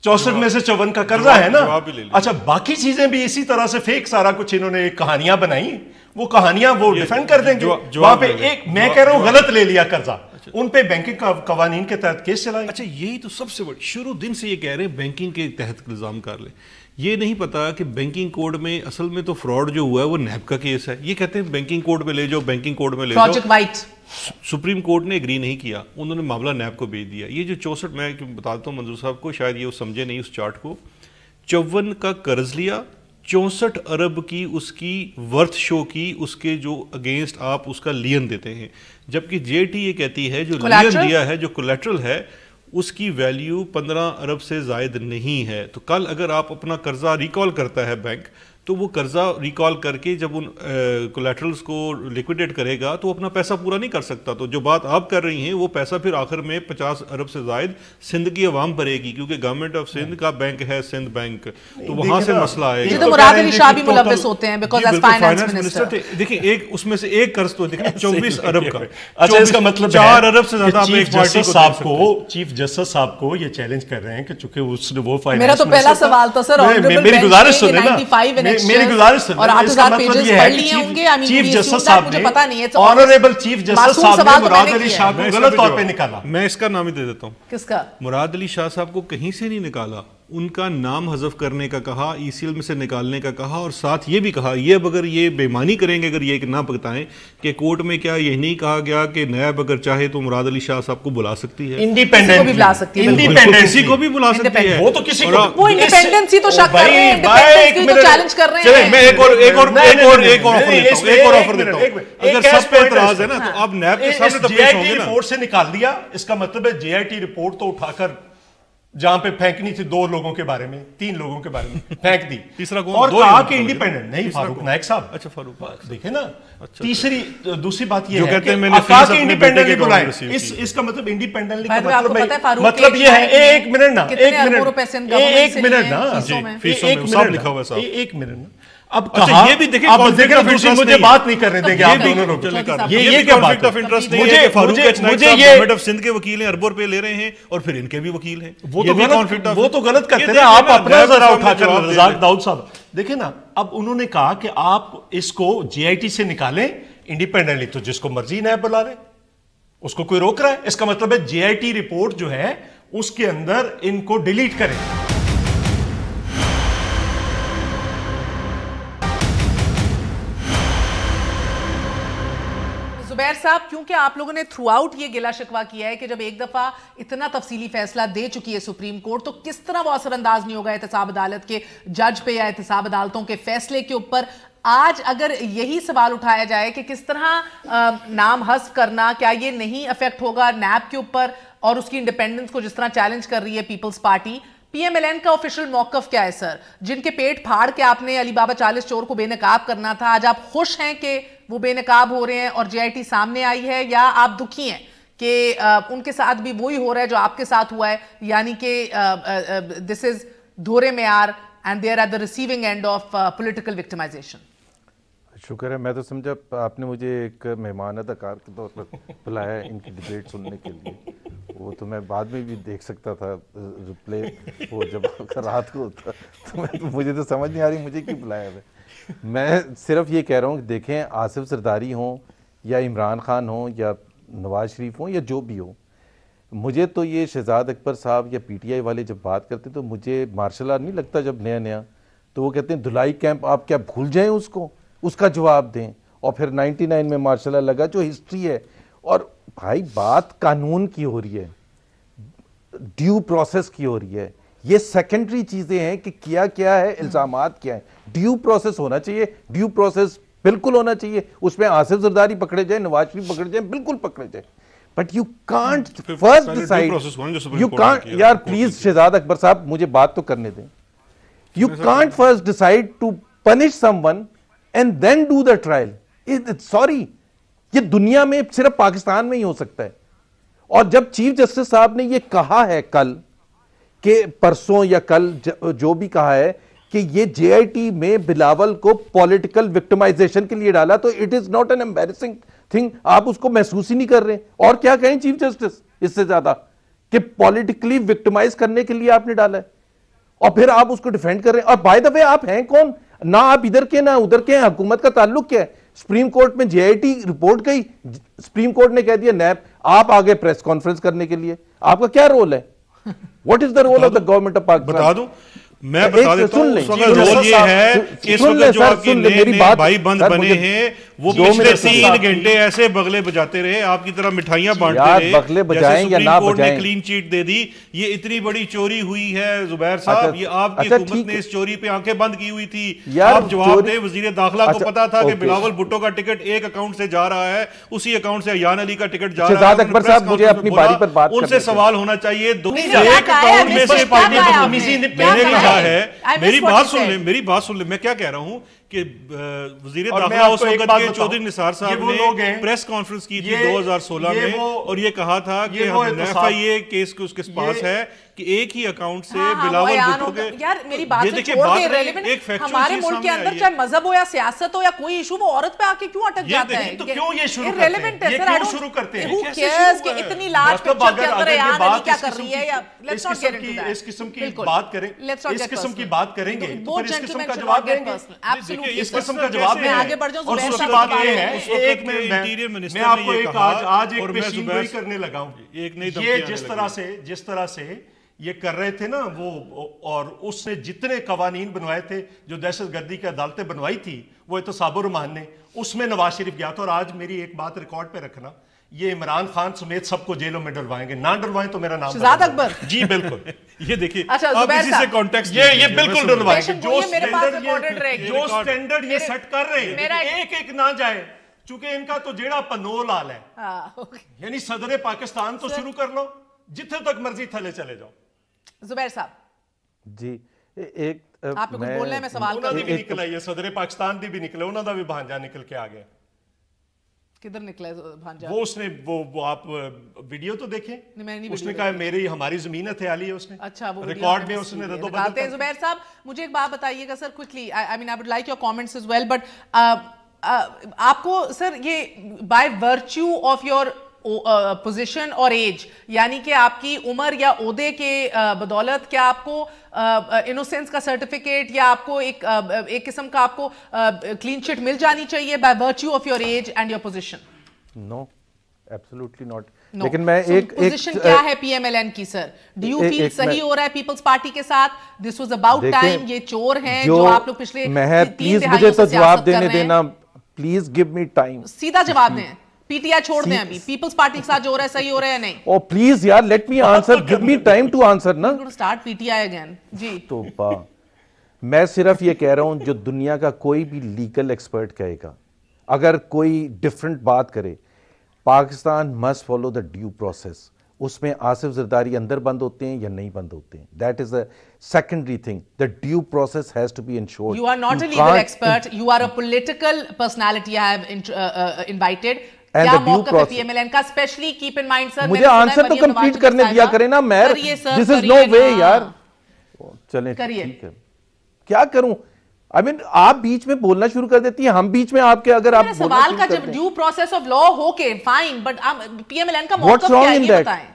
Speaker 3: 64 میں سے 54 کا قرضہ ہے نا. اچھا باقی چیزیں بھی اسی طرح سے فیک سارا کچھ انہوں نے کہانیاں بنائی, وہ کہانیاں وہ ڈیفینڈ کر دیں گے. وہاں پہ ایک میں کہہ رہا ہوں غلط لے لیا قرضہ, ان پہ بینکنگ قوانین کے تحت کیس چلائیں.
Speaker 2: اچھا یہی تو سب سے بڑی, شروع دن سے یہ کہہ رہے ہیں بینکنگ کے تحت الزام کر لیں. یہ نہیں پتا کہ بینکنگ کوڈ میں اصل میں تو فراڈ جو ہوا ہے وہ نیب کا کیس ہے. یہ کہتے ہیں بینکنگ کوڈ میں لے جاؤ, بینکنگ کوڈ میں لے جاؤ.
Speaker 1: پروجیکٹ وائٹ
Speaker 2: سپریم کورٹ نے ایگری نہیں کیا, انہوں نے معاملہ نیب کو بھیج دیا. یہ جو 64, میں بتاتا ہوں منظور صاحب کو, شاید یہ سمجھے نہیں اس چارٹ کو, 54 کا قرض لیا, 64 ارب کی اس کی ورتھ شو کی, اس کے جو اگینسٹ آپ اس کا لین دیتے ہیں, جبکہ JT یہ کہتی ہے جو لین دیا ہے, جو کولیٹرل ہے, اس کی ویلیو 15 ارب سے زائد نہیں ہے. تو کل اگر آپ اپنا قرضہ ریکال کرتا ہے بینک, تو وہ قرضہ ریکال کر کے جب ان کولیٹرلز کو لیکویڈیٹ کرے گا تو وہ اپنا پیسہ پورا نہیں کر سکتا. تو جو بات آپ کر رہی ہیں وہ پیسہ پھر آخر میں 50 ارب سے زائد سندھ کی عوام بھرے گی, کیونکہ گورنمنٹ آف سندھ کا بینک ہے سندھ بینک, تو وہاں سے مسئلہ آئے گا.
Speaker 1: مراد علی شاہ بھی ملوث ہوتے ہیں بیکاز ایز فائنانس منسٹر.
Speaker 2: دیکھیں ایک اس میں سے ایک قرض تو دیکھیں 24 ارب کا.
Speaker 3: اچھا اس کا مطلب
Speaker 2: 4 ارب سے زیادہ ایک پارٹی کو
Speaker 3: چیف جسٹس صاحب کو یہ چیلنج کر رہے ہیں کہ چونکہ اس نے وہ
Speaker 1: میرا تو پہلا سوال تھا سر,
Speaker 3: میری گزارش سنیں نا, میری گزارش
Speaker 1: اور 8000 پیجز پڑھ لیے ہوں گے.
Speaker 3: چیف جسٹس صاحب نے آنریبل چیف جسٹس صاحب نے مراد علی شاہ کو غلط طور پہ نکالا.
Speaker 2: میں اس کا نام ہی دے دیتا ہوں.
Speaker 1: کس کا؟
Speaker 2: مراد علی شاہ صاحب کو کہیں سے نہیں نکالا, ان کا نام حذف کرنے کا کہا, ای سی ایل میں سے نکالنے کا کہا, اور ساتھ یہ بھی کہا یہ اب اگر یہ بےمانی کریں گے, اگر یہ نہ بتائیں کہ کورٹ میں کیا یہ نہیں کہا گیا کہ نیب اگر چاہے تو مراد علی شاہ صاحب کو بلا سکتی ہے,
Speaker 3: انڈیپینڈنٹ
Speaker 1: بلا سکتی ہے,
Speaker 2: کسی کو بھی بلا سکتی ہے.
Speaker 3: وہ تو کسی کو
Speaker 1: وہ انڈیپینڈنسی تو شک کر رہے ہیں, انڈیپینڈنسی تو چیلنج کر رہے ہیں.
Speaker 2: چلیں میں ایک اور آفر دیتا ہوں. اگر سب پہ اعتراض ہے نا تو آپ نیب کے سامنے تو پیش ہوں گے نا.
Speaker 3: رپورٹ سے نکال دیا, اس کا مطلب ہے جے آئی ٹی رپورٹ تو اٹھا کر جہاں پہ پھینکنی تھی 2 لوگوں کے بارے میں 3 لوگوں کے بارے میں پھینک دی,
Speaker 2: تیسرا کون,
Speaker 3: اور کہا کہ انڈیپینڈنٹ نہیں فاروق نائک صاحب.
Speaker 2: اچھا فاروق
Speaker 3: دیکھیں نا, دوسری بات یہ
Speaker 2: جو
Speaker 3: ہے
Speaker 2: کہتے ہیں
Speaker 3: کہ
Speaker 2: میں نے
Speaker 3: آقا
Speaker 2: فیس
Speaker 3: کے
Speaker 2: اپنے
Speaker 3: انڈیپینڈنٹلی
Speaker 2: بیٹے کے
Speaker 3: بلائیں,
Speaker 2: گورنمنٹ ریسیو
Speaker 3: اس کا مطلب انڈیپینڈنٹلی
Speaker 1: بھائی
Speaker 3: کا
Speaker 1: آپ کو پتہ ہے فاروق
Speaker 3: مطلب یہ ہے, ایک منٹ نا, ایک منٹ نا, اب کہا
Speaker 2: یہ بھی دیکھیں
Speaker 3: اب دیکھیں دوسری مجھے بات نہیں کرنے دیں گے آپ دونوں لوگ.
Speaker 2: یہ کیا بات ہے کہ فاروق اچنائی صاحب گورنمنٹ آف سندھ کے وکیل ہیں, اربوں روپے لے رہے ہیں, اور پھر ان کے بھی وکیل ہیں.
Speaker 3: وہ تو غلط کرتے ہیں, آپ اپنا ذرا اٹھا کر رزاق داؤد صاحب دیکھیں نا. اب انہوں نے کہا کہ آپ اس کو جے آئی ٹی سے نکالیں انڈیپینڈنٹلی, تو جس کو مرضی نیب بلا لیں, اس کو کوئی روک رہا ہے؟ اس کا مطلب ہے جے آئی ٹی رپورٹ جو ہے اس کے اندر ان کو ڈیلیٹ کریں.
Speaker 1: زبیر صاحب, کیونکہ آپ لوگوں نے تھرو آؤٹ یہ گلہ شکوہ کیا ہے کہ جب ایک دفعہ اتنا تفصیلی فیصلہ دے چکی ہے سپریم کورٹ, تو کس طرح وہ اثر انداز نہیں ہوگا احتساب عدالت کے جج پہ یا احتساب عدالتوں کے فیصلے کے اوپر. آج اگر یہی سوال اٹھایا جائے کہ کس طرح نام حذف کرنا, کیا یہ نہیں افیکٹ ہوگا نیب کے اوپر اور اس کی انڈیپینڈنس کو جس طرح چیلنج کر رہی ہے People's Party, P M L N کا آفیشیل موقف کیا ہے سر؟ جن کے پیٹ پھاڑ کے آپ نے علی بابا 40 چور کو بے نقاب کرنا تھا, آج آپ خوش ہیں کہ وہ بے نقاب ہو رہے ہیں اور جے آئی ٹی سامنے آئی ہے, یا آپ دکھی ہیں کہ ان کے ساتھ بھی وہی ہو رہا ہے جو آپ کے ساتھ ہوا ہے, یعنی کہ دس از دھورے معیار and they are at the receiving end of political victimisation?
Speaker 4: شکر ہے, میں تو سمجھا آپ نے مجھے ایک مہمان اداکار کے طور پر بلایا ان کی ڈیبیٹ سننے کے لیے. وہ تو میں بعد میں بھی دیکھ سکتا تھا ریپلے, وہ جب رات کو ہوتا, تو مجھے تو سمجھ نہیں آ رہی مجھے کیوں بلایا ہے. میں صرف یہ کہہ رہا ہوں کہ دیکھیں, آصف زرداری ہوں یا عمران خان ہوں یا نواز شریف ہوں یا جو بھی ہو, مجھے تو یہ شہزاد اکبر صاحب یا پی ٹی آئی والے جب بات کرتے تو مجھے مارشل آرٹ نہیں لگتا جب نیا تو وہ کہتے ہیں دھلائی کیمپ آپ کیا بھول جائیں, اس کا جواب دیں, اور پھر 99 میں مارشل آرٹ لگا جو ہسٹری ہے. اور بھائی بات قانون کی ہو رہی ہے, ڈیو پروسیس کی ہو رہی ہے, یہ سیکنڈری چیزیں ہیں کہ کیا ہے, الزامات کیا ہیں. ڈیو پروسیس ہونا چاہیے, ڈیو پروسیس بالکل ہونا چاہیے, اس میں آصف زرداری پکڑے جائیں, نواز شریف پکڑے جائیں, بالکل پکڑے جائیں, but you can't first decide, you can't, یار پلیز شہزاد اکبر صاحب مجھے بات تو کرنے دیں. You can't first decide to punish someone and then do the trial. Sorry, یہ دنیا میں صرف پاکستان میں ہی ہو سکتا ہے. اور جب چیف جسٹس صاحب نے یہ کہا ہے کل کہ پرسوں یا کل جو بھی کہا ہے کہ یہ جے آئی ٹی میں بلاول کو پولیٹیکل وکٹمائزیشن کے لیے ڈالا, تو it is not an embarrassing thing. آپ اس کو محسوس ہی نہیں کر رہے, اور کیا کہیں چیف جسٹس اس سے زیادہ کہ پولیٹیکلی وکٹمائز کرنے کے لیے آپ نے ڈالا ہے, اور پھر آپ اس کو ڈیفینڈ کر رہے ہیں. اور بائی دا وے آپ ہیں کون, نہ آپ ادھر کے نہ ادھر کے ہیں, حکومت کا تعلق کیا ہے؟ سپریم کورٹ میں جے آئی ٹی رپورٹ گئی, سپریم کورٹ نے کہہ دیا نیب آپ آگے پریس کانفرنس کرنے کے لیے, آپ کا کیا رول ہے؟ What is the role of the government of Pakistan?
Speaker 2: بتا دوں, میں بتا دیتا ہوں, اس وقت رول یہ ہے کہ اس وقت جو آپ کے نئے بھائی بند بنے ہیں وہ پچھلے 3 گھنٹے ایسے بغلے بجاتے رہے, آپ کی طرح مٹھائیاں بانٹتے رہے,
Speaker 4: بغلے بجائیں یا نہ
Speaker 2: کورٹ نے
Speaker 4: بجائیں,
Speaker 2: کلین چیٹ دے دی. یہ اتنی بڑی چوری ہوئی ہے زبیر صاحب, یہ آپ کی حکومت نے اس چوری پہ آنکھیں بند کی ہوئی تھی. آپ جواب دیں, وزیر داخلہ کو پتا تھا کہ بلاول بھٹو کا ٹکٹ ایک اکاؤنٹ سے جا رہا ہے, اسی اکاؤنٹ سے ایان علی کا ٹکٹ جا رہا ہے.
Speaker 4: شہزاد اکبر صاحب مجھے اپنی باری پر بات
Speaker 2: ان سے سوال ہونا چاہیے. ایک اکاؤنٹ میں سے میں نے کہا ہے, میری بات سن لیں, میں کیا کہہ رہا ہوں کہ وزیر داخلہ اس وقت کے چودھری نثار صاحب نے پریس کانفرنس کی تھی 2016 میں, اور یہ کہا تھا کہ ایف آئی اے کیس اس کے پاس ہے کہ ایک ہی اکاؤنٹ سے بلاول بھٹو کے.
Speaker 1: یار میری بات سے چھوڑ دے, ریلیونٹ ہمارے ملک کے اندر چاہے مذہب ہو یا سیاست ہو یا کوئی ایشو, وہ عورت پہ آ کے کیوں اٹک جاتا ہے؟
Speaker 3: تو کیوں یہ شروع
Speaker 1: ریلیونٹ ہے سر,
Speaker 3: کیوں شروع کرتے ہیں؟
Speaker 1: who cares کہ اتنی لارج پکچر کے اندر ایان علی کیا کر رہی ہے, یا let's not get into that.
Speaker 3: اس قسم کی بات کریں, اس قسم کی بات کریں گے تو پھر اس قسم کا جواب دیں گے. اس قسم کا جواب میں
Speaker 1: آگے بڑھ جاؤں.
Speaker 3: اور دوسری بات یہ ہے, ایک میں آپ کو ایک آج ایک پیشین گوئی کرنے لگا ہوں. یہ جس طرح سے یہ کر رہے تھے نا وہ, اور اس نے جتنے قوانین بنوائے تھے جو دہشت گردی کی عدالتیں بنوائی تھی وہ احتساب الرحمان نے, اس میں نواز شریف گیا تھا. اور آج میری ایک بات ریکارڈ پہ رکھنا, یہ عمران خان سمیت سب کو جیلوں میں ڈلوائیں گے, نہ ڈلوائیں تو میرا نام
Speaker 1: شہزاد اکبر.
Speaker 3: جی بالکل,
Speaker 2: یہ دیکھیے
Speaker 1: آپ اسی سے
Speaker 2: کانٹیکسٹ
Speaker 3: یہ بالکل ڈلوائیں گے. جو سٹینڈرڈ یہ سیٹ کر رہے ہیں ایک نہ جائے, چونکہ ان کا تو جیڑا پنول حال ہے, یعنی صدر پاکستان تو شروع کر لو, جتنے تک مرضی تھلے چلے جاؤ.
Speaker 1: زبیر صاحب
Speaker 4: جی ایک
Speaker 1: آپ کو کچھ بولنا ہے, میں سوال
Speaker 3: کروں. بھی نکلا یہ صدر پاکستان بھی نکلے, انہوں دا بھی بھانجا نکل کے آ گیا.
Speaker 1: کدھر نکلا ہے بھانجا؟
Speaker 3: وہ اس نے وہ آپ ویڈیو تو دیکھیں, اس نے کہا میری ہماری زمین ہتھیالی ہے, اس نے
Speaker 1: اچھا وہ
Speaker 3: ریکارڈ میں اس نے ردو بدل کر.
Speaker 1: زبیر صاحب مجھے ایک بات بتائیے گا sir quickly, I mean I would like your comments as well, but آپ کو سر یہ by virtue of your position اور ایج, یعنی کہ آپ کی عمر یا عہدے کے بدولت, کیا آپ کو انوسینس کا سرٹیفکیٹ یا آپ کو ایک قسم کا آپ کو کلین چٹ مل جانی چاہیے by virtue of your age and your position?
Speaker 4: No, absolutely not. لیکن میں ایک
Speaker 1: پوزیشن کیا ہے پی ایم ایل این کی سر؟ ڈو یو فیل صحیح ہو رہا ہے پیپلز پارٹی کے ساتھ؟ This was about time. یہ چور ہیں جو آپ لوگ پچھلے 3 دہائیوں سے سیاست کر رہے ہیں.
Speaker 4: پلیز گیو می ٹائم,
Speaker 1: سیدھا جواب دیں. پی ٹی آئی چھوڑ دیں ابھی, پیپلز پارٹی کے ساتھ جو ہو رہا ہے صحیح ہو رہا ہے یا نہیں؟
Speaker 4: او پلیز یار let me answer, give me time to answer نا.
Speaker 1: Start P T I again. جی
Speaker 4: توبہ, میں صرف یہ کہہ رہا ہوں جو دنیا کا کوئی بھی لیگل ایکسپرٹ کہے گا, اگر کوئی ڈیفرنٹ بات کرے, Pakistan must follow the due process. اس میں آصف زرداری اندر بند ہوتے ہیں یا نہیں بند ہوتے ہیں, that is a secondary thing. The due process has to be ensured.
Speaker 1: You are not a legal expert, you are a political personality I have invited. کیا موقف ہے پی ایم ایل این کا, اسپیشلی کیپ ان مائنڈ سر,
Speaker 4: مجھے آنسر تو کمپلیٹ کرنے دیا کریں نا میر, دس از نو وے یار. چلیں ٹھیک ہے, کیا کروں, I mean آپ بیچ میں بولنا شروع کر دیتی ہیں, ہم بیچ میں آپ کے, اگر آپ
Speaker 1: سوال کا جب ڈیو پروسیس آف لا ہو کے fine, but P M L N کا موقف کیا ہے یہ بتائیں.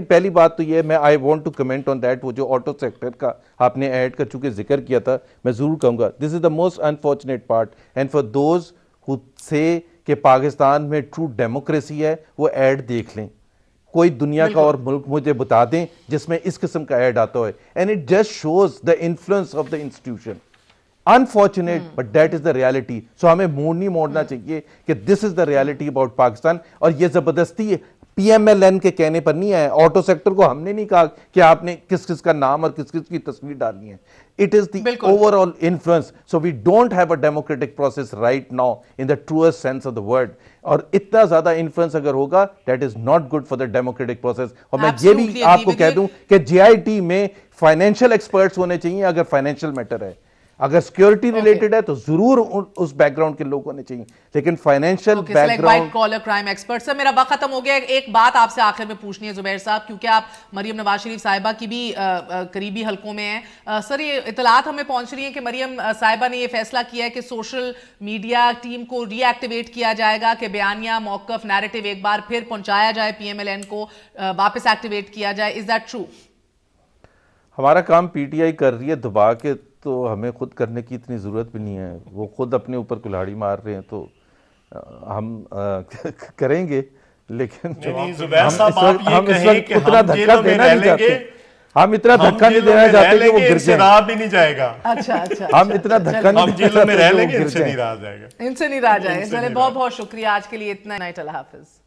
Speaker 4: پہلی بات تو یہ, میں I want to comment on that, وہ جو آٹو سیکٹر کا آپ نے ایڈ کا چونکہ ذکر کیا تھا, میں ضرور کہوں گا this is the most unfortunate part, and for those who سے کہ پاکستان میں ٹرو ڈیموکریسی ہے, وہ ایڈ دیکھ لیں. کوئی دنیا کا اور ملک مجھے بتا دیں جس میں اس قسم کا ایڈ آتا ہے, and it just shows the influence of the institution. Unfortunate, but that is the reality. So ہمیں موڑ نہیں موڑنا چاہیے کہ this is the reality about Pakistan. اور یہ زبردستی پی ایم ایل این کے کہنے پر نہیں ہے, آٹو سیکٹر کو ہم نے نہیں کہا کہ آپ نے کس کس کا نام اور کس کس کی تصویر ڈالنی ہے. It is the overall influence. So we don't have a democratic process right now in the truest sense of the word. اور اتنا زیادہ انفلوئنس اگر ہوگا, that is not good for the democratic process. اور میں یہ بھی آپ کو کہہ دوں کہ جے آئی ٹی میں فائنینشیل ایکسپرٹس ہونے چاہیے اگر فائنینشیل میٹر ہے. اگر سیکیورٹی ریلیٹڈ ہے تو ضرور اس بیک گراؤنڈ کے لوگ ہونے چاہیے, لیکن financial background.
Speaker 1: White collar crime expert. Sir میرا وقت ختم ہو گیا, ایک بات آپ سے آخر میں پوچھنی ہے زبیر صاحب, کیونکہ آپ مریم نواز شریف صاحبہ کی بھی قریبی حلقوں میں ہیں. سر یہ اطلاعات ہمیں پہنچ رہی ہیں کہ مریم صاحبہ نے یہ فیصلہ کیا ہے کہ سوشل میڈیا ٹیم کو ری ایکٹیویٹ کیا جائے گا, کہ بیانیہ, موقف, نیریٹو ایک بار پھر پہنچایا جائے, پی ایم ایل این کو واپس ایکٹیویٹ کیا جائے. Is that true?
Speaker 4: ہمارا کام پی ٹی آئی کر رہی ہے دبا کے, تو ہمیں خود کرنے کی اتنی ضرورت بھی نہیں ہے. وہ خود اپنے اوپر کلاڑی مار رہے ہیں, تو ہم کریں گے, لیکن ہم اس وقت اتنا دھکا دینا نہیں چاہتے. ہم اتنا دھکا نہیں دینا چاہتے کہ وہ گر جائیں.
Speaker 3: رہا بھی نہیں جائے گا.
Speaker 1: اچھا
Speaker 4: ہم اتنا دھکا نہیں
Speaker 3: جیلوں میں رہ لیں گے, ان سے نہیں رہا جائے گا.
Speaker 1: ان سے نہیں رہا جائے گا. چلے بہت بہت شکریہ آج کے لیے اتنا. نائٹ. اللہ حافظ.